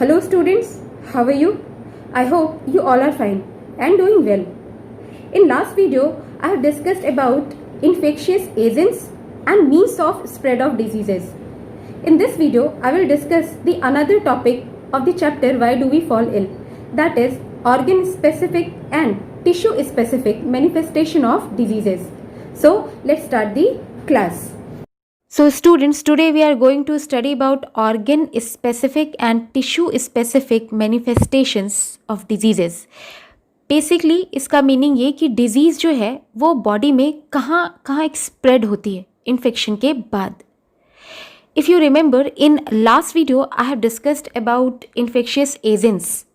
Hello students, how are you? I hope you all are fine and doing well. In last video, I have discussed about infectious agents and means of spread of diseases. In this video, I will discuss the another topic of the chapter Why Do We Fall Ill? That is organ specific and tissue specific manifestation of diseases. So let's start the class. So students, today we are going to study about organ specific and tissue specific manifestations of diseases. Basically इसका meaning ये कि disease जो है वो body में कहाँ कहाँ एक स्प्रेड होती है इन्फेक्शन के बाद. If you remember, in last video I have discussed about infectious agents.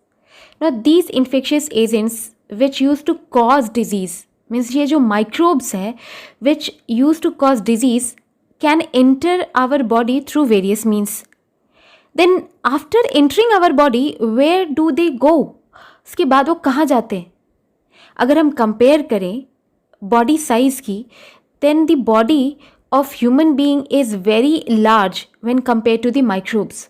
Now these infectious agents which used to cause disease, means ये जो microbes हैं which used to cause disease can enter our body through various means. Then after entering our body, where do they go? उसके बाद वो कहाँ जाते हैं? अगर हम कंपेयर करें बॉडी साइज की, then the body of human being is very large when compared to the microbes.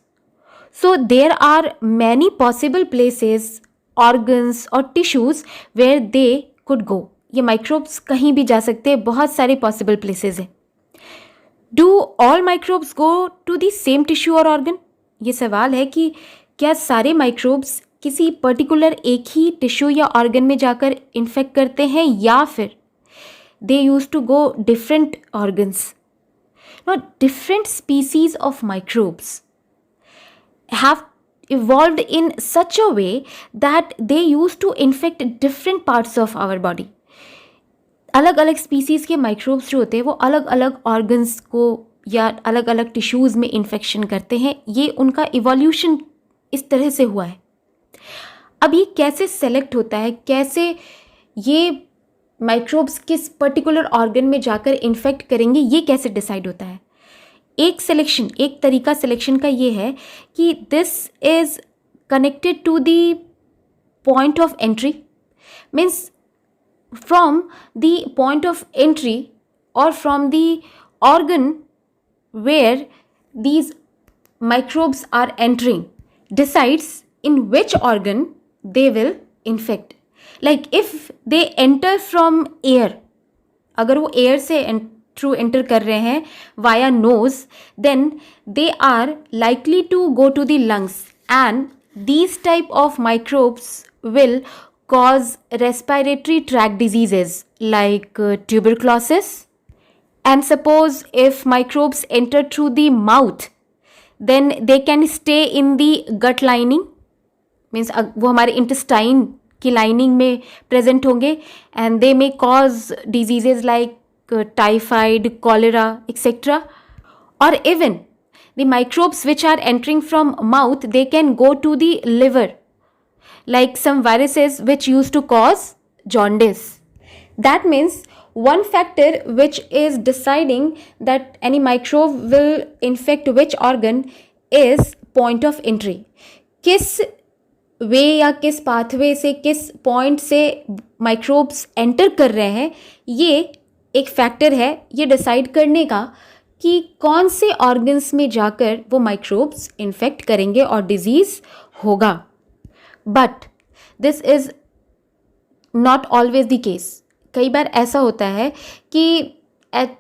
So there are many possible places, organs or tissues where they could go. ये microbes कहीं भी जा सकते हैं, बहुत सारे possible places हैं. Do all microbes go to the same tissue or organ? ये सवाल है कि क्या सारे microbes किसी पर्टिकुलर एक ही टिश्यू या ऑर्गन में जाकर इन्फेक्ट करते हैं या फिर they used to go different organs. Now different species of microbes have evolved in such a way that they used to infect different parts of our body. अलग अलग स्पीसीज़ के माइक्रोब्स जो होते हैं वो अलग अलग ऑर्गन्स को या अलग अलग टिश्यूज़ में इन्फेक्शन करते हैं. ये उनका इवोल्यूशन इस तरह से हुआ है. अब ये कैसे सेलेक्ट होता है, कैसे ये माइक्रोब्स किस पर्टिकुलर ऑर्गन में जाकर इन्फेक्ट करेंगे, ये कैसे डिसाइड होता है. एक तरीका सिलेक्शन का ये है कि this is connected to the point of entry. Means from the point of entry or from the organ where these microbes are entering decides in which organ they will infect. Like if they enter from air, अगर वो air से through enter कर रहे हैं via nose, then they are likely to go to the lungs, and these type of microbes will cause respiratory tract diseases like tuberculosis. And suppose if microbes enter through the mouth, then they can stay in the gut lining, means वो हमारे intestine की lining में present होंगे, and they may cause diseases like typhoid, cholera, etc. Or even the microbes which are entering from mouth, they can go to the liver, like some viruses which used to cause jaundice. That means one factor which is deciding that any microbe will infect which organ is point of entry. किस वे या किस pathway से, किस point से microbes enter कर रहे हैं, ये एक फैक्टर है ये डिसाइड करने का कि कौन से ऑर्गन्स में जाकर वो माइक्रोब्स इन्फेक्ट करेंगे और डिजीज़ होगा. But this is not always the case. कई बार ऐसा होता है कि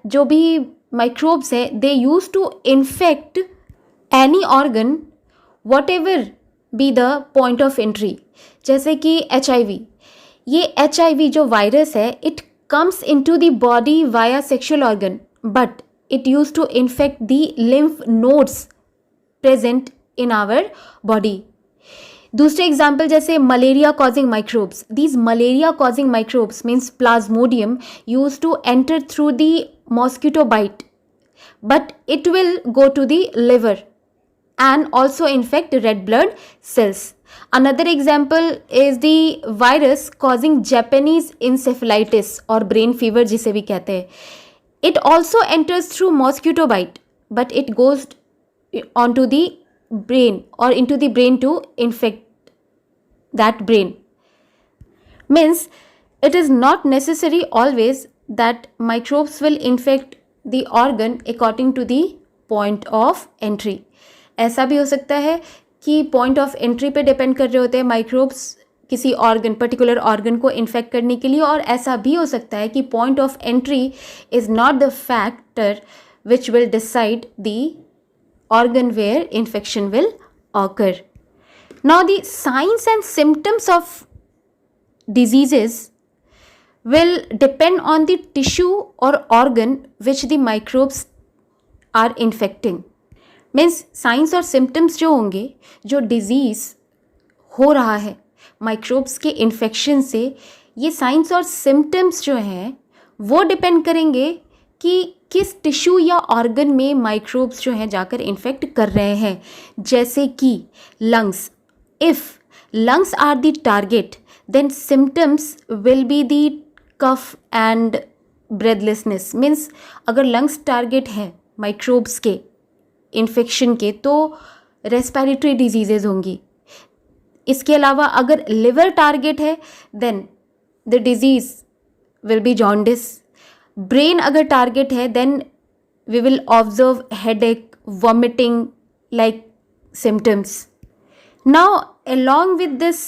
जो भी माइक्रोब्स है they use to infect any organ whatever be the point of entry. जैसे कि HIV. ये HIV जो वायरस है it comes into the body via sexual organ, but it use to infect the lymph nodes present in our body. दूसरे example जैसे malaria causing microbes. These malaria causing microbes means plasmodium use to enter through the mosquito bite, but it will go to the liver and also infect red blood cells. Another example is the virus causing Japanese encephalitis or brain fever जिसे भी कहते हैं. It also enters through mosquito bite, but it goes onto the brain or into the brain to infect that brain. Means it is not necessary always that microbes will infect the organ according to the point of entry. ऐसा भी हो सकता है कि point of entry पे depend कर रहे होते हैं माइक्रोब्स किसी ऑर्गन, पर्टिकुलर ऑर्गन को इन्फेक्ट करने के लिए, और ऐसा भी हो सकता है कि point of entry is not the factor which will decide the organ where infection will occur. Now the signs and symptoms of diseases will depend on the tissue or organ which the microbes are infecting. Means signs और symptoms जो होंगे, जो disease हो रहा है microbes के infection से, ये signs और symptoms जो हैं वो depend करेंगे कि किस टिश्यू या ऑर्गन में माइक्रोब्स जो हैं जाकर इन्फेक्ट कर रहे हैं. जैसे कि lungs, if lungs are the target then symptoms will be the cough and breathlessness. Means अगर लंग्स टारगेट है माइक्रोब्स के इन्फेक्शन के तो रेस्पिरेटरी डिजीजेज होंगी. इसके अलावा अगर लिवर टारगेट है then the disease will be jaundice. Brain अगर टारगेट है then we will observe headache, vomiting like symptoms. Now along with this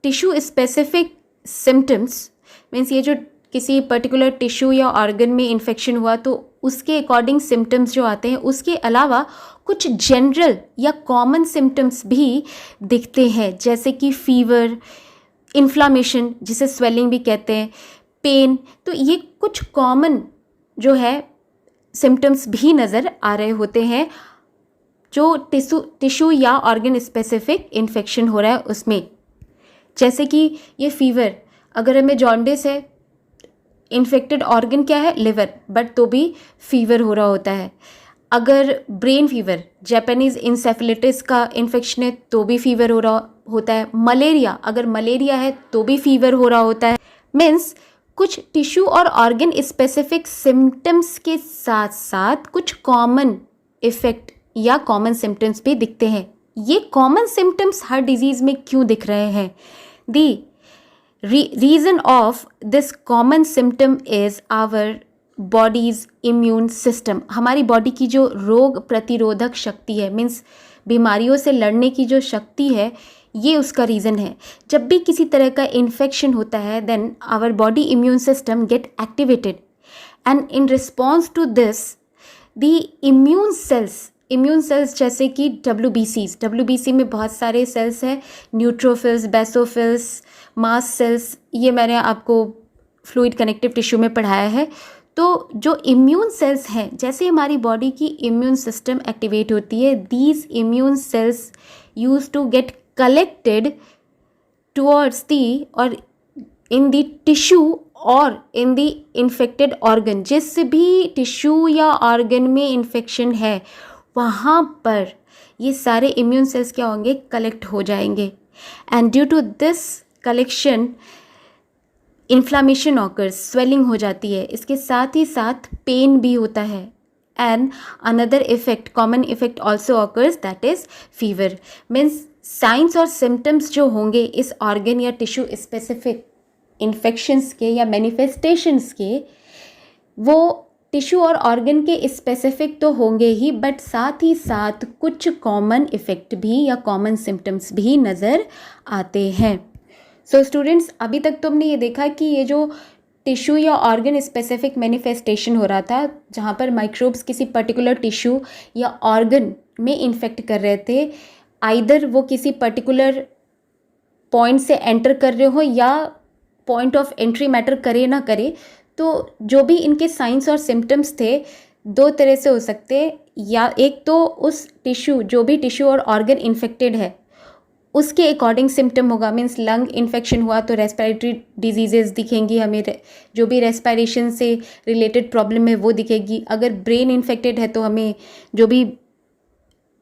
tissue specific symptoms, means ये जो किसी पर्टिकुलर टिश्यू या ऑर्गन में इन्फेक्शन हुआ तो उसके अकॉर्डिंग सिम्टम्स जो आते हैं, उसके अलावा कुछ जनरल या कॉमन सिम्टम्स भी दिखते हैं. जैसे कि फीवर, इन्फ्लामेशन जिसे स्वेलिंग भी कहते हैं, पेन. तो ये कुछ कॉमन जो है सिम्टम्स भी नज़र आ रहे होते हैं जो टिश्यू या ऑर्गन स्पेसिफिक इन्फेक्शन हो रहा है उसमें. जैसे कि ये फीवर, अगर हमें जॉन्डिस है, इन्फेक्टेड ऑर्गन क्या है, लिवर, बट तो भी फीवर हो रहा होता है. अगर ब्रेन फीवर, जापानीज़ इंसेफेलाइटिस का इन्फेक्शन है तो भी फीवर हो रहा होता है. मलेरिया, अगर मलेरिया है तो भी फीवर हो रहा होता है. मीन्स कुछ टिश्यू और ऑर्गन स्पेसिफिक सिम्टम्स के साथ साथ कुछ कॉमन इफेक्ट या कॉमन सिम्टम्स भी दिखते हैं. ये कॉमन सिम्टम्स हर डिजीज़ में क्यों दिख रहे हैं? The reason of this common symptom is our body's immune system. हमारी बॉडी की जो रोग प्रतिरोधक शक्ति है, मीन्स बीमारियों से लड़ने की जो शक्ति है, ये उसका रीज़न है. जब भी किसी तरह का इन्फेक्शन होता है then our body immune system get activated and in response to this the immune cells जैसे कि WBC में बहुत सारे सेल्स हैं, न्यूट्रोफिल्स, बेसोफिल्स, मास्ट सेल्स, ये मैंने आपको फ्लूइड कनेक्टिव टिश्यू में पढ़ाया है. तो जो इम्यून सेल्स हैं, जैसे हमारी बॉडी की इम्यून सिस्टम एक्टिवेट होती है, these immune cells use to get collected towards the or in the tissue or in the infected organ. जिस भी टिश्यू या ऑर्गन में इन्फेक्शन है वहाँ पर ये सारे इम्यून सेल्स क्या होंगे, कलेक्ट हो जाएंगे. And due to this collection inflammation occurs, swelling हो जाती है. इसके साथ ही साथ पेन भी होता है. And another effect, common effect also occurs, that is fever. Means science और सिम्टम्स जो होंगे इस ऑर्गन या टिश्यू स्पेसिफिक इन्फेक्शंस के या मैनिफेस्टेशंस के, वो टिश्यू और ऑर्गन के स्पेसिफिक तो होंगे ही, बट साथ ही साथ कुछ कॉमन इफेक्ट भी या कॉमन सिम्टम्स भी नज़र आते हैं. सो स्टूडेंट्स, अभी तक तुमने ये देखा कि ये जो टिश्यू या ऑर्गन स्पेसिफिक मैनिफेस्टेशन हो रहा था, जहाँ पर माइक्रोब्स किसी पर्टिकुलर टिश्यू या ऑर्गन में इन्फेक्ट कर रहे थे, आइदर वो किसी पर्टिकुलर पॉइंट से एंटर कर रहे हो या पॉइंट ऑफ एंट्री मैटर करे ना करे, तो जो भी इनके साइंस और सिम्टम्स थे दो तरह से हो सकते. या एक तो उस टिश्यू, जो भी टिश्यू और ऑर्गन इन्फेक्टेड है उसके अकॉर्डिंग सिम्टम होगा. मीन्स लंग इन्फेक्शन हुआ तो रेस्पिरेटरी डिजीजेस दिखेंगी हमें, जो भी रेस्पिरेशन से रिलेटेड प्रॉब्लम है वो दिखेगी. अगर ब्रेन इन्फेक्टेड है तो हमें जो भी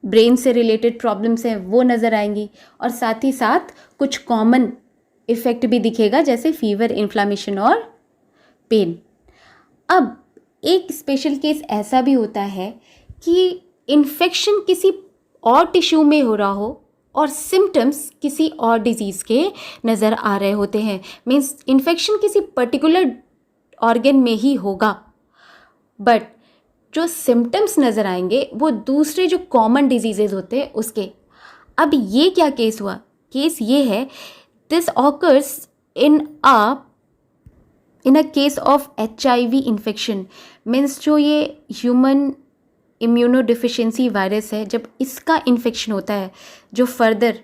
ब्रेन से रिलेटेड प्रॉब्लम्स हैं वो नज़र आएंगी. और साथ ही साथ कुछ कॉमन इफ़ेक्ट भी दिखेगा जैसे फीवर, इन्फ्लामेशन और पेन. अब एक स्पेशल केस ऐसा भी होता है कि इन्फेक्शन किसी और टिश्यू में हो रहा हो और सिम्टम्स किसी और डिजीज़ के नज़र आ रहे होते हैं. मीन्स इन्फेक्शन किसी पर्टिकुलर ऑर्गन में ही होगा, बट जो सिम्टम्स नज़र आएंगे वो दूसरे जो कॉमन डिजीज़ेज होते हैं उसके. अब ये क्या केस हुआ, केस ये है, this occurs in a case of HIV infection, means जो ये ह्यूमन इम्यूनोडिफिशियंसी वायरस है, जब इसका इन्फेक्शन होता है, जो फर्दर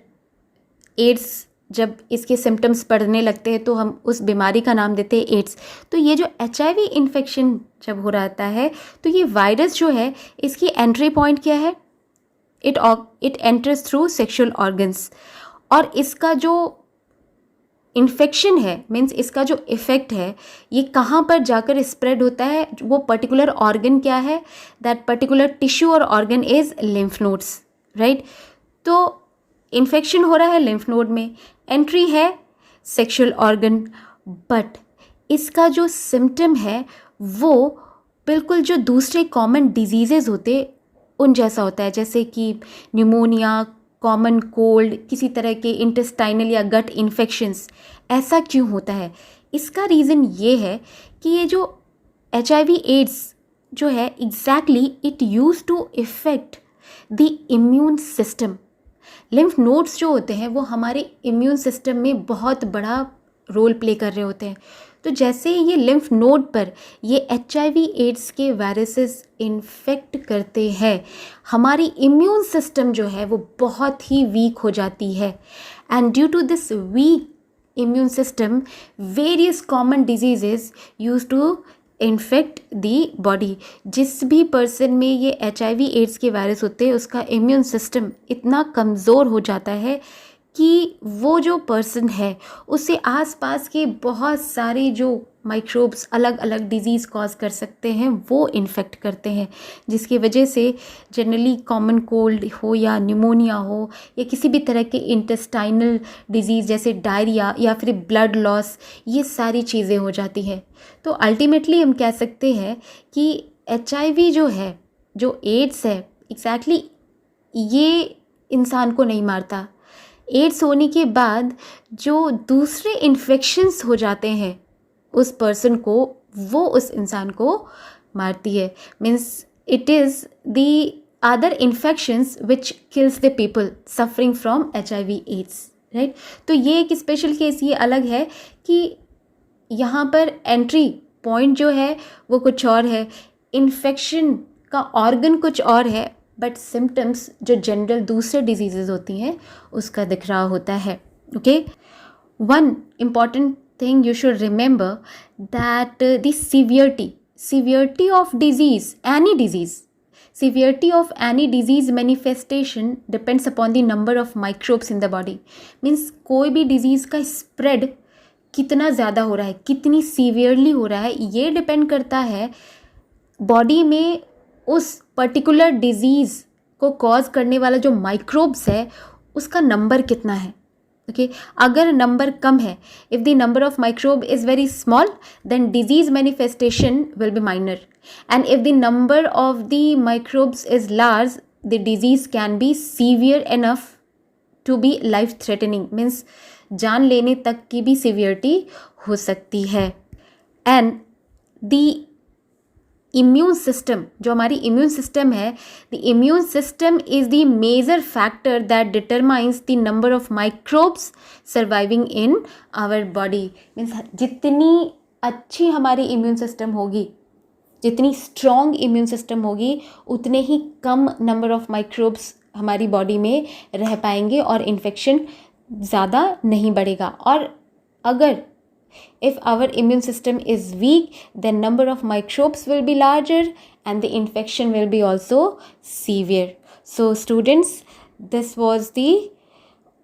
एड्स, जब इसके सिम्टम्स पड़ने लगते हैं तो हम उस बीमारी का नाम देते हैं एड्स। तो ये जो HIV इन्फेक्शन जब हो रहता है तो ये वायरस जो है, इसकी एंट्री पॉइंट क्या है, it enters through sexual organs, और इसका जो इन्फेक्शन है, मीन्स इसका जो इफ़ेक्ट है, ये कहाँ पर जाकर स्प्रेड होता है, वो पर्टिकुलर ऑर्गन क्या है, दैट पर्टिकुलर टिश्यू और organ is lymph nodes, right. तो इन्फेक्शन हो रहा है लिम्फ नोड में, एंट्री है सेक्सुअल ऑर्गन, बट इसका जो सिम्टम है वो बिल्कुल जो दूसरे कॉमन डिजीज़ेज़ होते उन जैसा होता है, जैसे कि न्यूमोनिया, कॉमन कोल्ड, किसी तरह के इंटेस्टाइनल या गट इन्फेक्शंस। ऐसा क्यों होता है? इसका रीज़न ये है कि ये जो HIV एड्स जो है, exactly it use to effect the immune system. Lymph nodes जो होते हैं वो हमारे इम्यून सिस्टम में बहुत बड़ा रोल प्ले कर रहे होते हैं। तो जैसे ये लिम्फ नोड पर ये HIV एड्स के वायरसेस इन्फेक्ट करते हैं, हमारी इम्यून सिस्टम जो है वो बहुत ही वीक हो जाती है, and due to this weak immune system various common diseases use to infect the body. जिस भी पर्सन में ये HIV एड्स के वायरस होते हैं उसका इम्यून सिस्टम इतना कमज़ोर हो जाता है कि वो जो पर्सन है उसे आसपास के बहुत सारे जो माइक्रोब्स अलग अलग डिजीज़ कॉज कर सकते हैं वो इन्फेक्ट करते हैं, जिसकी वजह से जनरली कॉमन कोल्ड हो या न्यूमोनिया हो या किसी भी तरह के इंटेस्टाइनल डिजीज़ जैसे डायरिया या फिर ब्लड लॉस, ये सारी चीज़ें हो जाती हैं। तो अल्टीमेटली हम कह सकते हैं कि HIV जो है, जो एड्स है, एग्जैक्टली ये इंसान को नहीं मारता। एड्स होने के बाद जो दूसरे इन्फेक्शंस हो जाते हैं उस पर्सन को, वो उस इंसान को मारती है। Means it is the other infections which kills the people suffering from HIV AIDS, right. तो ये एक स्पेशल केस ये अलग है कि यहाँ पर एंट्री पॉइंट जो है वो कुछ और है, इन्फेक्शन का ऑर्गन कुछ और है, बट सिम्टम्स जो जनरल दूसरे डिजीज़ेज होती हैं उसका दिख रहा होता है। Okay, one important thing you should remember that the severity of disease, severity of any disease manifestation depends upon the number of microbes in the body. Means कोई भी disease का spread कितना ज़्यादा हो रहा है, कितनी सीवियरली हो रहा है, ये डिपेंड करता है बॉडी में उस पर्टिकुलर डिजीज़ को कॉज करने वाला जो माइक्रोब्स है उसका नंबर कितना है। ओके, अगर नंबर कम है, if the number of microbe is very small then disease manifestation will be minor, and if the number of the microbes is large the disease can be severe enough to be life threatening, means जान लेने तक की भी severity हो सकती है। And the immune system, जो हमारी इम्यून सिस्टम है, the immune system is the major factor that determines the number of microbes surviving in our body. Means जितनी अच्छी हमारी इम्यून सिस्टम होगी, जितनी स्ट्रॉन्ग इम्यून सिस्टम होगी, उतने ही कम नंबर ऑफ माइक्रोब्स हमारी बॉडी में रह पाएंगे और इन्फेक्शन ज़्यादा नहीं बढ़ेगा। और अगर if our immune system is weak then number of microbes will be larger and the infection will be also severe. So students, this was the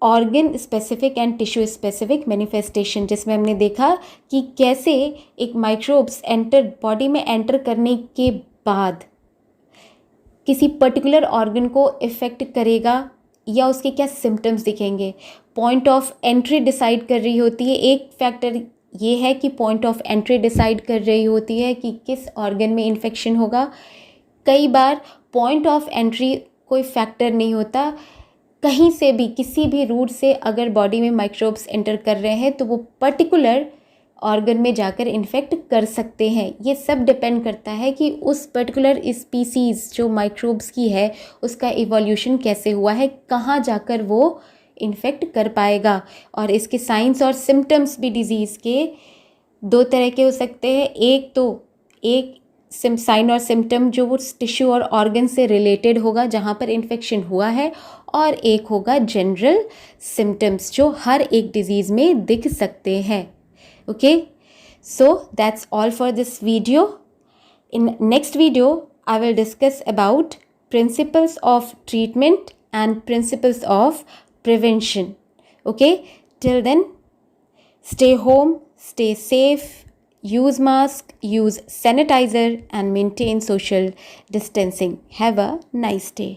organ specific and tissue specific manifestation, जिसमें हमने देखा कि कैसे एक microbes body में enter करने के बाद किसी पर्टिकुलर ऑर्गन को इफ़ेक्ट करेगा या उसके क्या सिम्टम्स दिखेंगे। पॉइंट ऑफ एंट्री डिसाइड कर रही होती है, एक फैक्टर ये है कि पॉइंट ऑफ एंट्री डिसाइड कर रही होती है कि किस ऑर्गन में इन्फेक्शन होगा। कई बार पॉइंट ऑफ एंट्री कोई फैक्टर नहीं होता, कहीं से भी किसी भी रूट से अगर बॉडी में माइक्रोब्स एंटर कर रहे हैं तो वो पर्टिकुलर ऑर्गन में जाकर इन्फेक्ट कर सकते हैं। ये सब डिपेंड करता है कि उस पर्टिकुलर स्पीसीज़ जो माइक्रोब्स की है उसका इवोल्यूशन कैसे हुआ है, कहाँ जाकर वो इन्फेक्ट कर पाएगा। और इसके साइंस और सिम्टम्स भी डिजीज़ के दो तरह के हो सकते हैं। एक साइन और सिम्टम जो वो टिश्यू और ऑर्गन से रिलेटेड होगा जहाँ पर इन्फेक्शन हुआ है, और एक होगा जनरल सिम्टम्स जो हर एक डिजीज़ में दिख सकते हैं। Okay, so that's all for this video. In next video, I will discuss about principles of treatment and principles of prevention. Okay, till then, stay home, stay safe, use mask, use sanitizer and maintain social distancing. Have a nice day.